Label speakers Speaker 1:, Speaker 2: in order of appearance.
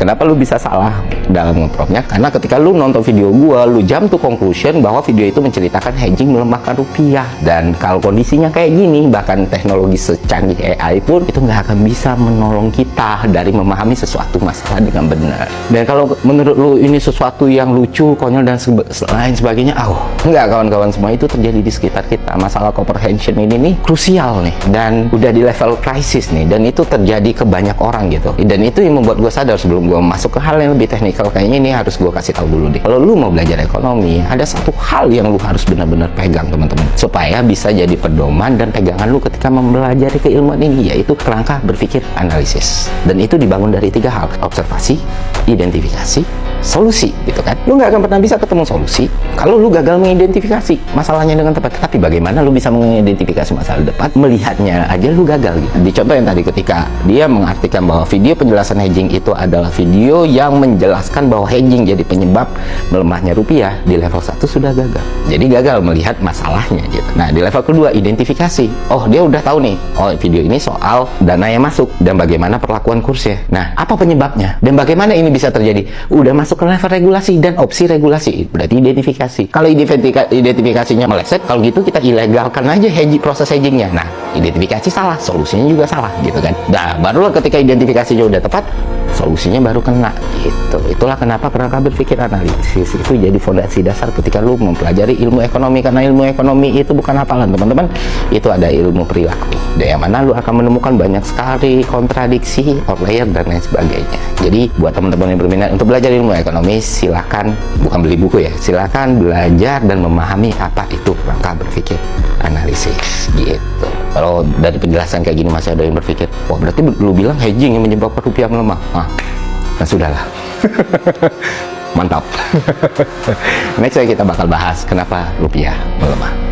Speaker 1: Kenapa lu bisa salah dalam ngepromnya? Karena ketika lu nonton video gua, lu jump to conclusion bahwa video itu menceritakan hedging melemahkan rupiah. Dan kalau kondisinya kayak gini, bahkan teknologi secanggih AI pun itu nggak akan bisa menolong kita dari memahami sesuatu masalah dengan benar. Dan kalau menurut lu ini sesuatu yang lucu, konyol dan lain sebagainya, enggak kawan-kawan, semua itu terjadi di sekitar kita. Masalah comprehension ini nih krusial nih, dan udah di level krisis nih, dan itu terjadi ke banyak orang gitu. Dan itu yang membuat gue sadar sebelum gue masuk ke hal yang lebih teknikal, kayaknya ini harus gue kasih tahu dulu deh. Kalau lu mau belajar ekonomi, ada satu hal yang lu harus benar-benar pegang teman-teman, supaya bisa jadi pedoman dan pegangan lu ketika mempelajari keilmuan ini, yaitu kerangka berpikir analisis. Dan itu dibangun dari 3 hal: observasi, identifikasi, solusi, gitu kan. Lu nggak akan pernah bisa ketemu solusi kalau lu gagal mengidentifikasi masalahnya dengan tepat. Tapi bagaimana lu bisa mengidentifikasi masalah tepat? Melihatnya aja lu gagal gitu. Di contoh yang tadi, ketika dia mengartikan bahwa video penjelasan hedging itu adalah video yang menjelaskan bahwa hedging jadi penyebab melemahnya rupiah, di level 1 sudah gagal. Jadi gagal melihat masalahnya gitu. Nah, di level kedua, identifikasi. Oh, dia udah tahu nih, oh video ini soal dana yang masuk dan bagaimana perlakuan kursnya. Nah, apa penyebabnya dan bagaimana ini bisa terjadi? Udah masuk ke level regulasi dan opsi regulasi, berarti identifikasi. Kalau identifikasinya meleset, kalau gitu kita ilegalkan aja proses hedgingnya. Nah, identifikasi salah, solusinya juga salah gitu kan. Nah, barulah ketika identifikasinya udah tepat, solusinya baru kena gitu. Itulah kenapa kerangka berpikir analisis itu jadi fondasi dasar ketika lu mempelajari ilmu ekonomi. Karena ilmu ekonomi itu bukan hafalan teman-teman, itu ada ilmu perilaku, dan yang mana lu akan menemukan banyak sekali kontradiksi, outlier dan lain sebagainya. Jadi buat teman-teman yang berminat untuk belajar ilmu ekonomi, silakan, bukan beli buku ya, silakan belajar dan memahami apa itu kerangka berpikir analisis gitu. Kalau dari penjelasan kayak gini masih ada yang berpikir, wah berarti lu bilang hedging yang menyebabkan rupiah melemah. Nah sudahlah. Mantap. Next kita bakal bahas kenapa rupiah melemah.